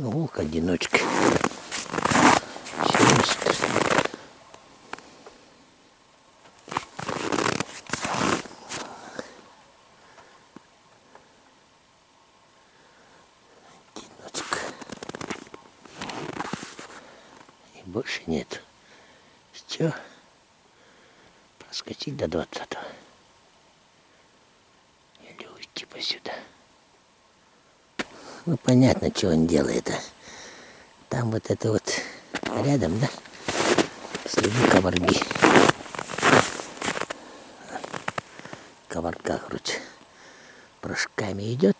волк-одиночка. Одиночка. И больше нет. Все. Проскочить до 20-го. Или уйти посюда. Ну, понятно, что он делает. Там вот это вот рядом, да? Следы каварги. Каварга, короче, прыжками идет.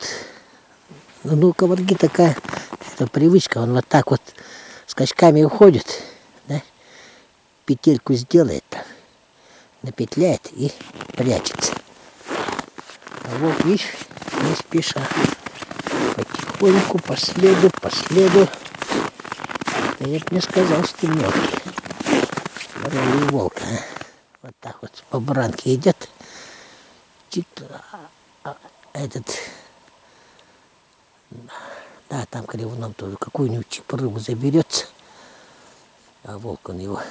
Ну, у каварги такая это привычка. Он вот так вот скачками уходит, да? Петельку сделает, напетляет и прячется. А вот, видишь, не спеша. Потихоньку, по следу. Да я бы не сказал, что мелкий. Воровый волк. Вот так вот по бранке идет. Этот... Да, там кривуном тоже какую-нибудь рыбу заберется. А волк он его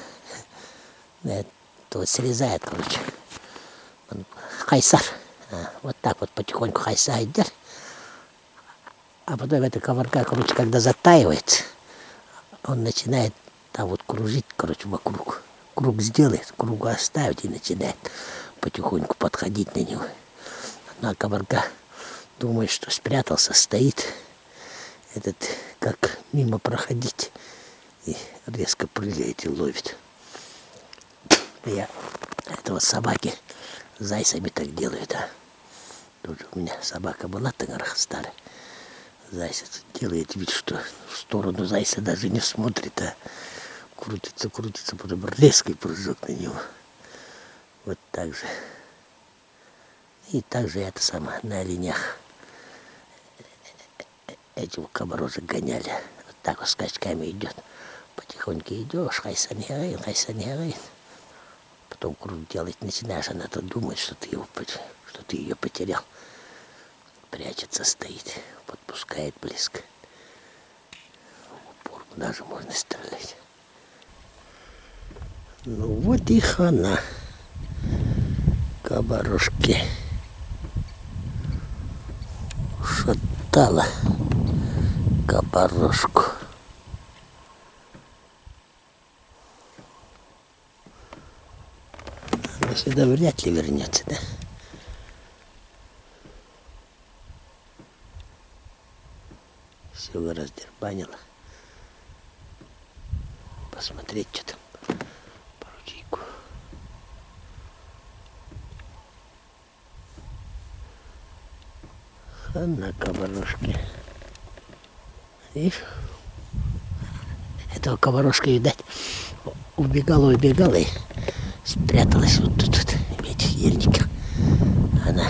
то срезает, короче. Он хайсар. Вот так вот потихоньку хайса идет. А потом эта каварга, короче, когда затаивается, он начинает там вот кружить, короче, вокруг. Круг сделает, круг оставить и начинает потихоньку подходить на него. Ну, а каварга думает, что спрятался, стоит. Этот как мимо проходить и резко прыгает и ловит. Я этого собаки с зайцами так делаю, да. Тут у меня собака была старая. Заяц делает вид, что в сторону зайца даже не смотрит, а крутится, потом резкий прыжок на него. Вот так же. И так же это самое на оленях. Этих кабарозок гоняли. Вот так вот скачками идет. Потихоньку идешь, хайсан герейн. Потом круг делать начинаешь, она то думает, что ты ее потерял. Прячется, стоит, подпускает близко. В упор даже можно стрелять. Ну вот и хана. Кабарушки. Шатала кабарушку. Она сюда вряд ли вернется, да? Все раздербанило. Посмотреть, что там по ручейку. Хана кабарушки. Видишь? Этого кабарушка, видать, убегала и спряталась вот тут, в этих ельниках. Она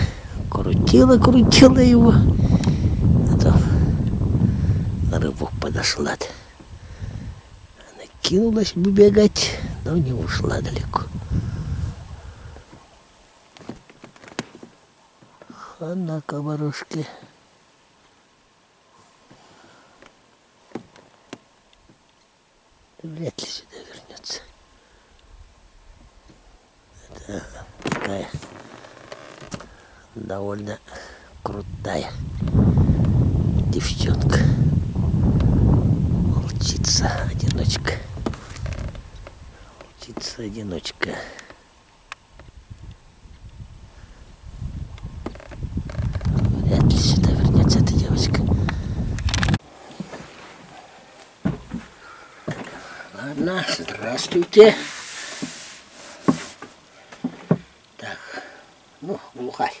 крутила его. А то на рыбок подошла. Она кинулась бы бегать, но не ушла далеко. Хана кабарушки. Вряд ли сюда вернется. Это такая довольно крутая девчонка. Волчица-одиночка. Волчица-одиночка. Вряд ли сюда вернется эта девочка. Ладно, здравствуйте. Так, ну, глухарь.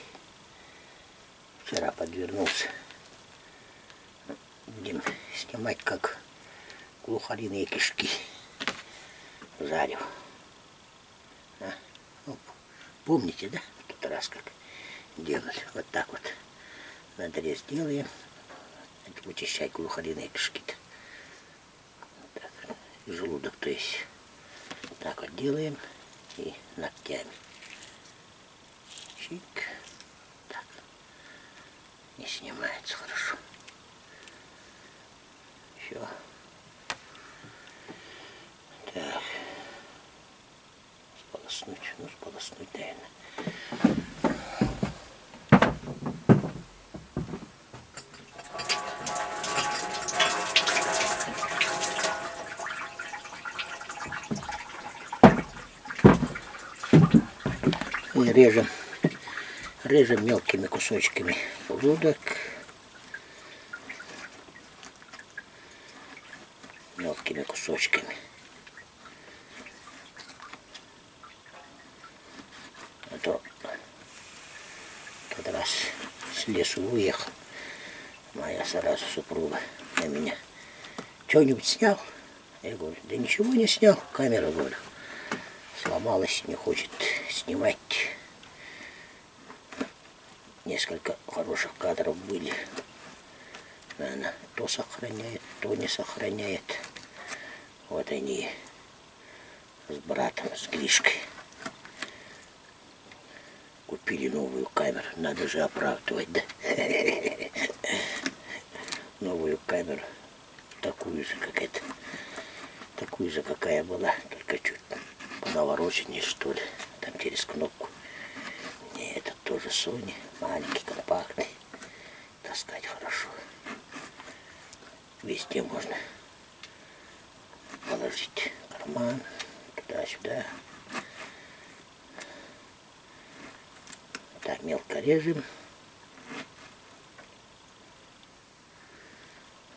Вчера подвернулся. Будем снимать, как глухариные кишки жарю. Ну, помните, да, в тот раз как делали? Вот так вот надрез делаем. Вычищать глухариные кишки-то. Желудок, то есть так вот делаем и ногтями. Чик. Так. Не снимается хорошо. Все. Так. Сполоснуть. Ну, сполоснуть, наверное. И режем мелкими кусочками желудок. Мелкими кусочками. А то тот раз с лесу уехал, моя сразу супруга на меня: что-нибудь снял? Я говорю: да ничего не снял, камера, говорю, сломалась, не хочет снимать. Несколько хороших кадров были. Она то сохраняет, то не сохраняет. Вот они с братом, с Гришкой купили новую камеру. Надо же оправдывать, да? Новую камеру, такую же, как эта. Такую же, какая была, только чуть понавороченнее, что ли. Там через кнопку. Не, это тоже Sony, маленький, компактный. Таскать хорошо. Везде можно положить карман, туда-сюда. Так, мелко режем.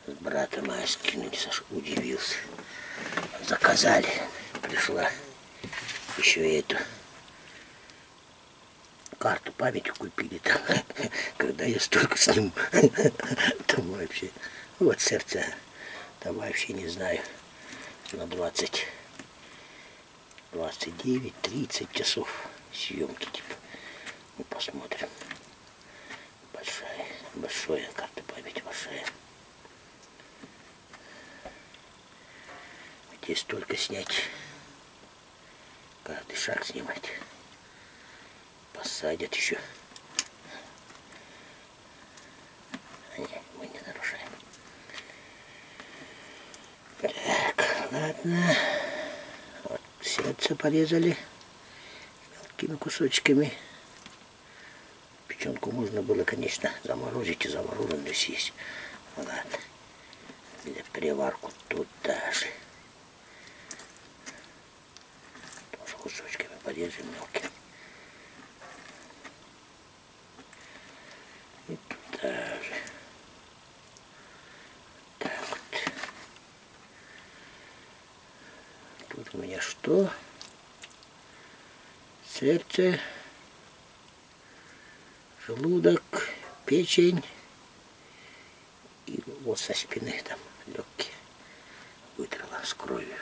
С братом моя скинули, Саша удивился. Заказали. Пришла еще эту карту памяти купили там. Когда я столько сниму, там вообще, вот сердце, там вообще не знаю, на 20, 29, 30 часов съемки, типа. Ну, посмотрим. Большая карта памяти, большая. Здесь только снять, каждый шаг снимать. Посадят еще. А не, мы не нарушаем. Так, ладно. Вот сердце порезали мелкими кусочками. Печенку можно было, конечно, заморозить и замороженную съесть. Ладно. Для приварку туда же. Тоже кусочками порежем мелкими. И туда же. Так вот. Тут у меня что? Сердце, желудок, печень и вот со спины там легкие вытрала с кровью.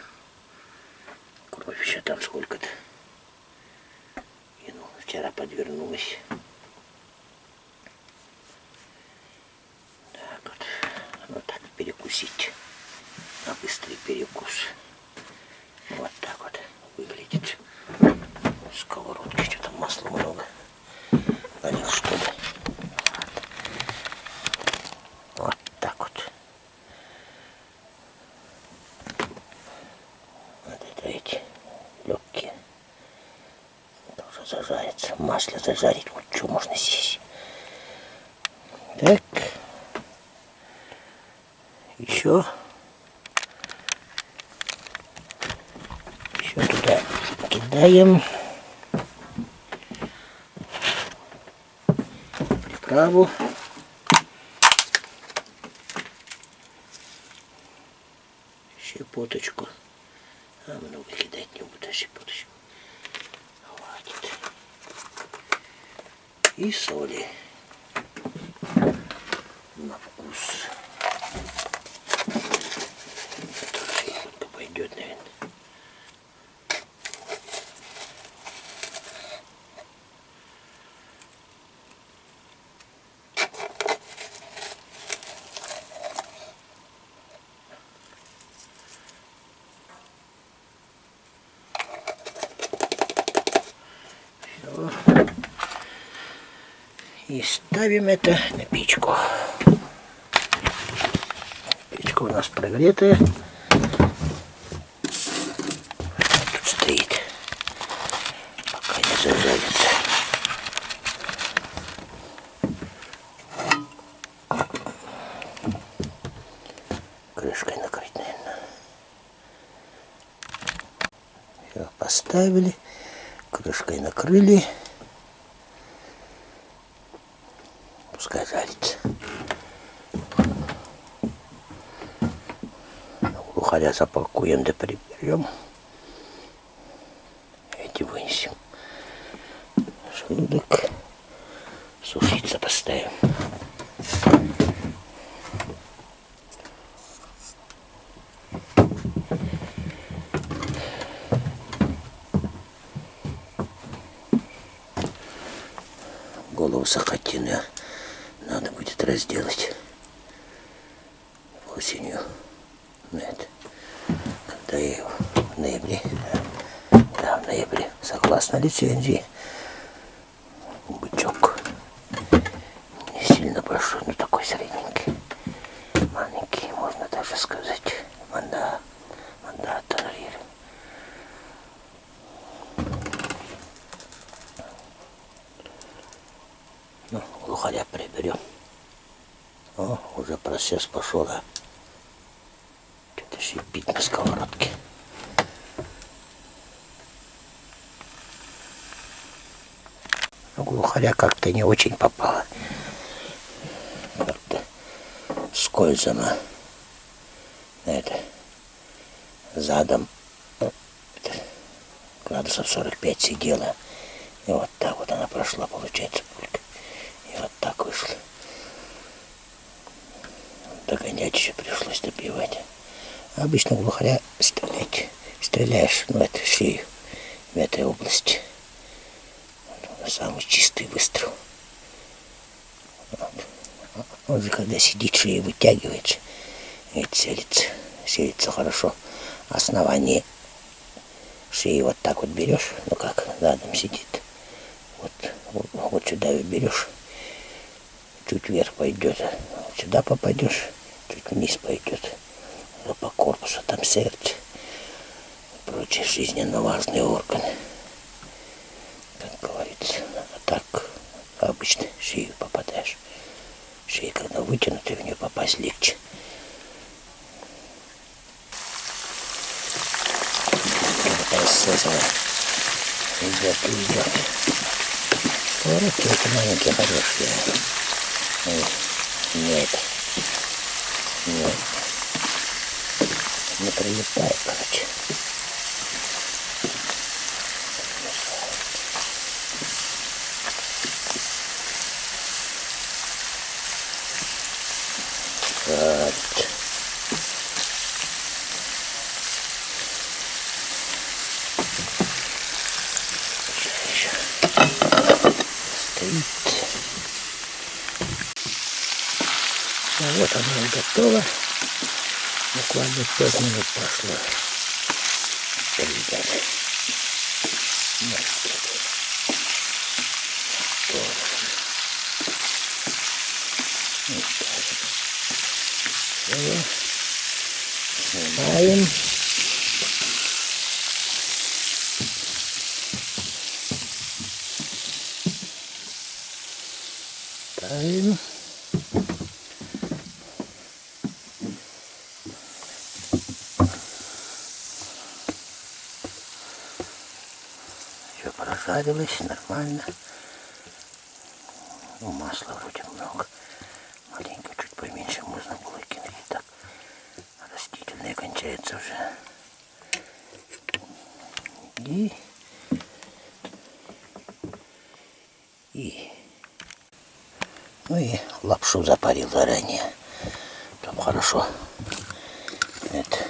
Кровь еще там сколько-то. И ну, вчера подвернулась. Так вот. Вот так перекусить. На быстрый перекус. Вот так вот выглядит. Сковородки, что там масла много. На них что ли? Вот так вот. Вот это эти легкие. Тоже зажарится. Масло зажарить. Вот что можно съесть. Так. Еще туда кидаем приправу. Щепоточку. А много кидать не буду, а щепоточку. Хватит. И соли на вкус. Это пойдет, наверное. И ставим это на печку. Крышка у нас прогретая. Тут стоит, пока не зажарится. Крышкой накрыть, наверное. Все, поставили. Крышкой накрыли. Пускай жарится. Глухаря запакуем да приберем. Эти вынесем. Желудок сушиться поставим. Голову сахатины надо будет разделать осенью. Нет. Когда я его в ноябре, да, в ноябре, согласно лицензии, бычок не сильно большой, но такой средненький, маленький, можно даже сказать, манда тонрир. Ну, глухаря приберем. О, уже процесс пошел, да. Что-то шипит на сковородке. Ну, глухаря как-то не очень попало. Как-то скользано. Это задом градусов 45 сидела. И вот так вот она прошла, получается, пулька. И вот так вышла. Догонять еще пришлось добивать. А обычно глухаря стреляешь, ну это шею в этой области. Вот, самый чистый выстрел. Вот. Он же когда сидит, шею вытягивается, и целится хорошо. Основание шеи вот так вот берешь, ну как задом сидит. Вот сюда берешь, чуть вверх пойдет, вот сюда попадешь, чуть вниз пойдет. Но по корпусу там сердце и прочие жизненно важные органы, как говорится. А так обычно в шею попадаешь. Шея, когда вытянута, в нее попасть легче. Идет. Сковородки эти маленькие хорошие. Нет. Не прилипает, короче. Вот. Стоит. Ну вот оно готово. Буквально 5 минут прошло. Ребята. Снимаем. Ставим. Все прожарилось нормально. Ну, масла вроде много. Маленько, чуть поменьше можно было кинуть. Так, растительное кончается уже. Ну и лапшу запарил заранее, чтобы хорошо это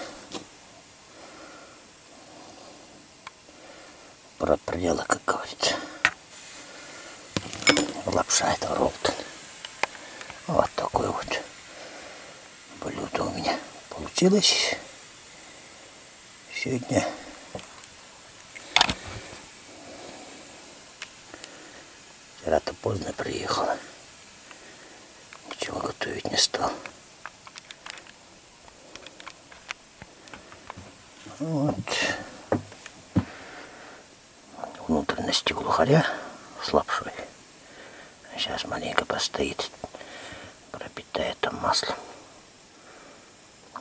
проела, как говорится. Лапша это Ролтон. Вот такое вот блюдо у меня получилось сегодня. Вчера-то поздно приехала. Ничего готовить не стал. Вот. Внутренности глухаря с лапшой. Сейчас маленько постоит, пропитает там маслом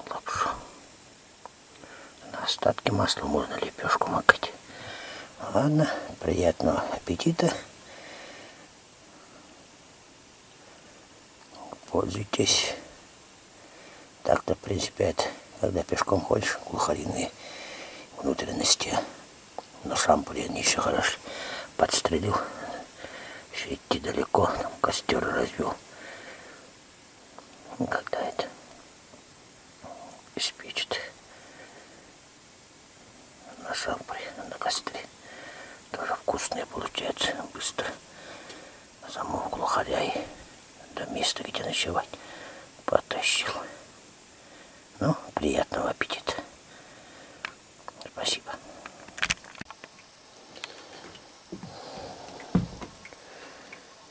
лапшу. На остатки масла можно лепешку макать. Ладно, приятного аппетита. Пользуйтесь. Так-то, в принципе, это, когда пешком ходишь, глухариные внутренности. На шампуре они еще хорошо подстрелил. Еще идти далеко, там костер развел. Когда это испечет на шампуре, на костре. Тоже вкусные получается, быстро. Самого глухаря и до места, где ночевать, потащил. Ну, приятного аппетита. Спасибо.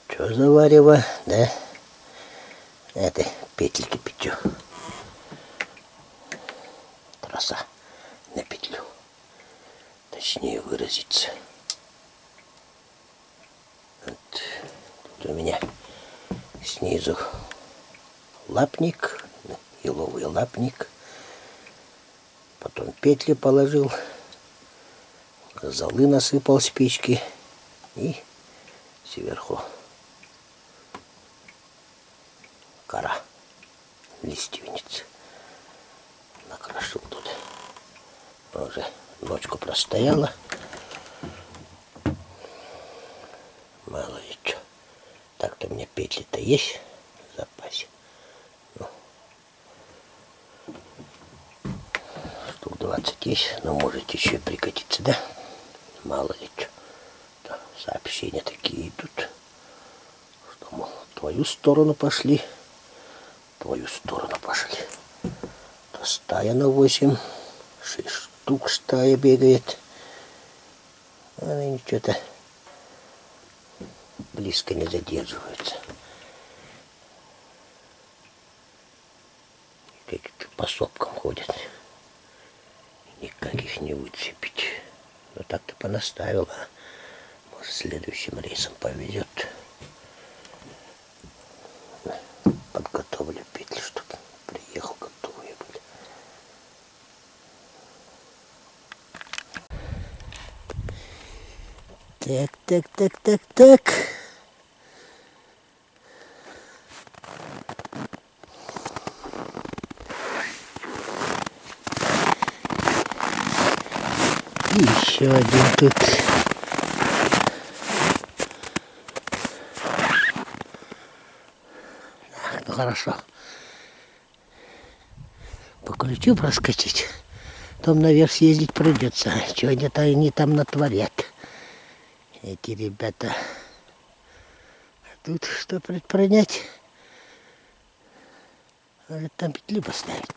Что за варево, да? Это петли кипятю. Краса на петлю. Точнее выразиться. Вот. Тут у меня снизу лапник, еловый лапник. Потом петли положил. Золы насыпал с печки. И сверху кора, лиственница. Накрошил тут. Уже ночку простояла. Мало ли что. Так-то у меня петли-то есть в запасе. Ну, штук 20 есть, но может еще и пригодится, да? Мало ли что. Да, сообщения такие идут, что, мол, в твою сторону пошли, в твою сторону пошли. То стая на 8, 6 штук стая бегает. Они что-то близко не задерживаются. Как-то по сопкам ходят. Никак их не выцепить. Но так-то понаставил, а может следующим рейсом повезет. Подготовлю петли, чтобы приехал готовые были. Так. И еще один тут. Ну хорошо. По ключу проскочить. Потом наверх съездить придется. Чего где-то они там натворят. Эти ребята. А тут что предпринять? Может там петлю поставить.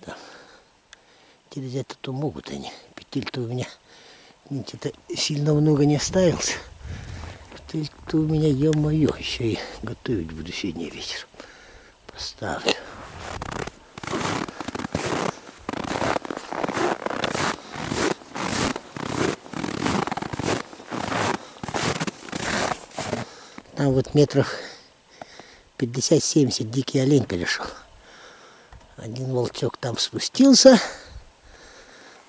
Да. Через это-то могут они. Петель-то у меня где-то сильно много не оставился. Петель-то у меня, ё-моё, еще и готовить буду сегодня вечером. Поставлю. Там вот метров 50-70 дикий олень перешел. Один волчок там спустился,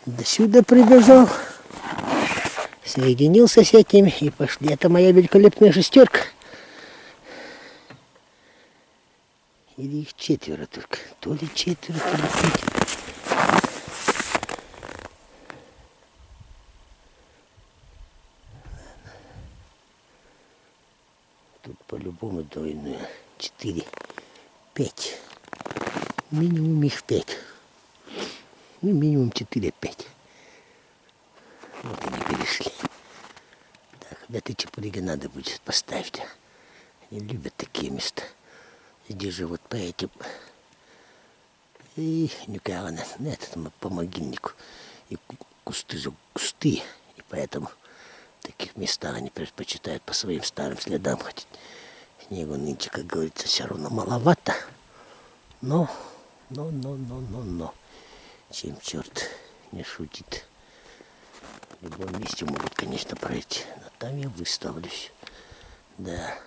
до сюда прибежал, соединился с этим и пошли. Это моя великолепная шестерка. Или их 4 только. То ли 4, то ли 5. Тут по-любому двойное. 4, 5. Минимум их 5. Ну, минимум 4-5. Вот они перешли. Так, этой чепуриги надо будет поставить. Они любят такие места. Здесь же вот по этим... И никак она, это по могильнику. И кусты же густые. И поэтому в таких местах они предпочитают по своим старым следам ходить. Снегу нынче, как говорится, все равно маловато. Но. Чем черт не шутит. В любом месте могут, конечно, пройти. Но там я выставлюсь. Да.